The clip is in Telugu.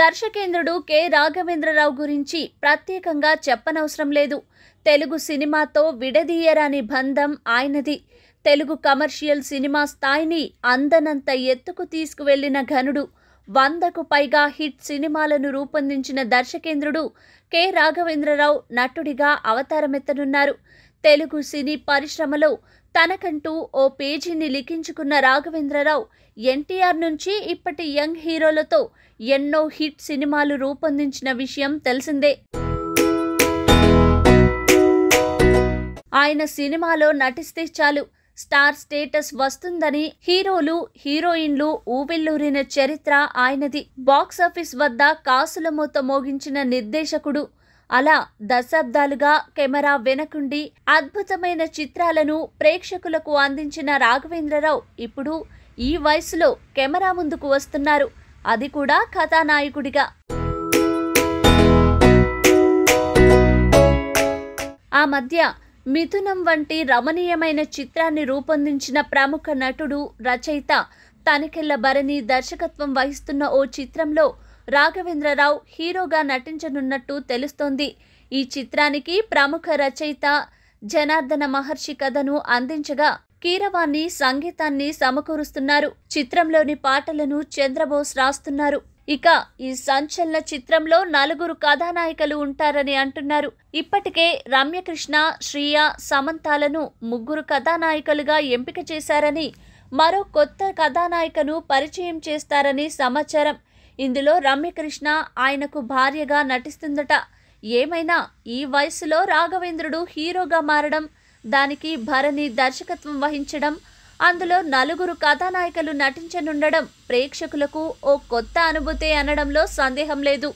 దర్శకేంద్రుడు కె రాఘవేంద్రరావు గురించి ప్రత్యేకంగా చెప్పనవసరం లేదు. తెలుగు సినిమాతో విడదీయరాని బంధం ఆయనది. తెలుగు కమర్షియల్ సినిమా స్థాయిని అందనంత ఎత్తుకు తీసుకువెళ్లిన ఘనుడు. 100కు పైగా హిట్ సినిమాలను రూపొందించిన దర్శకేంద్రుడు కె రాఘవేంద్రరావు నటుడిగా అవతారమెత్తనున్నారు. తెలుగు సినీ పరిశ్రమలో తనకంటూ ఓ పేజీని లిఖించుకున్న రాఘవేంద్రరావు ఎన్టీఆర్ నుంచి ఇప్పటి యంగ్ హీరోలతో ఎన్నో హిట్ సినిమాలు రూపొందించిన విషయం తెలిసిందే. ఆయన సినిమాలో నటిస్తే చాలు స్టార్ స్టేటస్ వస్తుందని హీరోలు హీరోయిన్లు ఊవిల్లూరిన చరిత్ర ఆయనది. బాక్సాఫీస్ వద్ద కాసుల మూత మోగించిన నిర్దేశకుడు. అలా దశాబ్దాలుగా కెమెరా వెనకుండి అద్భుతమైన చిత్రాలను ప్రేక్షకులకు అందించిన రాఘవేంద్రరావు ఇప్పుడు ఈ వయసులో కెమెరా ముందుకు వస్తున్నారు. అది కూడా కథానాయకుడిగా. ఆ మధ్య మిథునం వంటి రమణీయమైన చిత్రాన్ని రూపొందించిన ప్రముఖ నటుడు, రచయిత తనికెళ్ల భరణి దర్శకత్వం వహిస్తున్న ఓ చిత్రంలో రాఘవేంద్రరావు హీరోగా నటించనున్నట్టు తెలుస్తోంది. ఈ చిత్రానికి ప్రముఖ రచయిత జనార్దన మహర్షి కథను అందించగా కీరవాణి సంగీతాన్ని సమకూరుస్తున్నారు. చిత్రంలోని పాటలను చంద్రబోస్ రాస్తున్నారు. ఇక ఈ సంచలన చిత్రంలో 4 కథానాయికలు ఉంటారని అంటున్నారు. ఇప్పటికే రమ్యకృష్ణ, శ్రియ, సమంతాలను 3 కథానాయికలుగా ఎంపిక చేశారని, మరో కొత్త కథానాయికను పరిచయం చేస్తారని సమాచారం. ఇందులో రమ్యకృష్ణ ఆయనకు భార్యగా నటిస్తుందట. ఏమైనా ఈ వయసులో రాఘవేంద్రుడు హీరోగా మారడం, దానికి భరణి దర్శకత్వం వహించడం, అందులో 4 కథానాయికలు నటించనుండడం ప్రేక్షకులకు ఓ కొత్త అనుభూతే అనడంలో సందేహం లేదు.